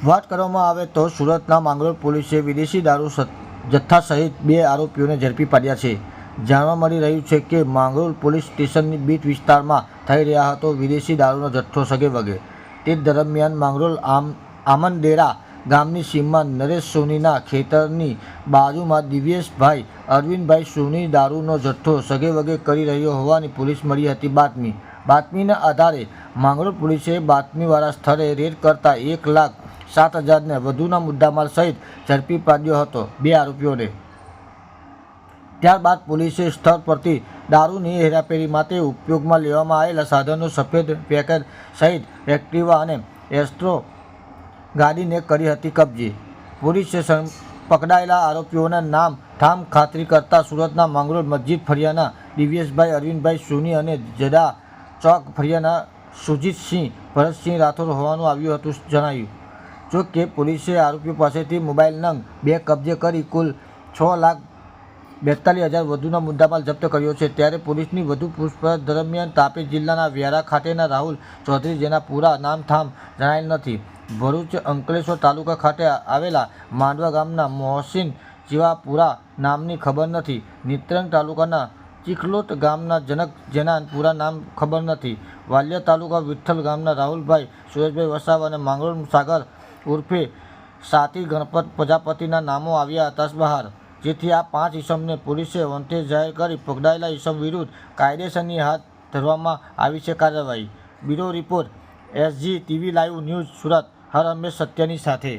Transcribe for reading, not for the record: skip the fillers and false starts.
વાત કરવામાં આવે તો સુરતના માંગરોળ પોલીસે વિદેશી દારૂ જથ્થા સહિત 2 આરોપીઓને ઝડપી પાડ્યા છે। જાણવા મળી રહ્યું છે કે માંગરોળ પોલીસ સ્ટેશનની બીટ વિસ્તારમાં થઈ રહ્યા હતો વિદેશી દારૂનો જથ્થો સગેવગે। તે દરમિયાન માંગરોળ આમંડેરા ગામની સીમમાં નરેશ સોનીના ખેતરની બાજુમાં દિવ્યેશભાઈ અરવિંદભાઈ સોની દારૂનો જથ્થો સગેવગે કરી રહ્યો હોવાની પોલીસ મળી હતી બાતમીના આધારે માંગરોળ પોલીસે બાતમીવાળા સ્થળે રેડ કરતા 1,07,000 વધુના મુદ્દામાલ સહિત ઝડપી પાડ્યો હતો 2 આરોપીઓને। ત્યારબાદ પોલીસે સ્થળ પરથી દારૂની હેરાફેરી માટે ઉપયોગમાં લેવામાં આવેલા સાધનો સફેદ પેકેટ સહિત એક્ટિવા અને એસ્ટ્રો ગાડીને કરી હતી કબજે। પોલીસે પકડાયેલા આરોપીઓના નામ ઠામ ખાતરી કરતા સુરતના માંગરોળ મસ્જિદ ફળિયાના દિવ્યેશભાઈ અરવિંદભાઈ સોની અને જડા ચોક ફળિયાના સુજીતસિંહ ભરતસિંહ રાઠોડ હોવાનું આવ્યું હતું જણાવ્યું। જો કે પોલીસે આરોપીઓ પાસેથી મોબાઈલ નંગ 2 કબજે કરી કુલ 6,42,000 વધુનો મુદ્દામાલ જપ્ત કર્યો છે। ત્યારે પોલીસની વધુ પૂછપરછ દરમિયાન તાપી જિલ્લાના વ્યારા ખાતેના રાહુલ ચૌધરી જેના પૂરા નામ ઠામ જણાયેલ નથી, ભરૂચ અંકલેશ્વર તાલુકા ખાતે આવેલા માંડવા ગામના મોહસિન જેવા પૂરા નામની ખબર નથી, નેત્રંગ તાલુકાના ચીખલોટ ગામના જનક જેના પૂરા નામ ખબર નથી, વાલિયા તાલુકા વિઠ્ઠલ ગામના રાહુલભાઈ સુરેશભાઈ વસાવા અને માંગરોળ સાગર ઉર્ફે સાતી ગણપત પ્રજાપતિના નામો આવ્યા હતા બહાર। જેથી આ 5 ઈસમને પોલીસે વોન્ટેડ જાહેર કરી પકડાયેલા ઈસમ વિરુદ્ધ કાયદેસરની હાથ ધરવામાં આવી છે કાર્યવાહી। Bureau report SG TV live news Surat. હર હંમેશ સત્યની સાથે।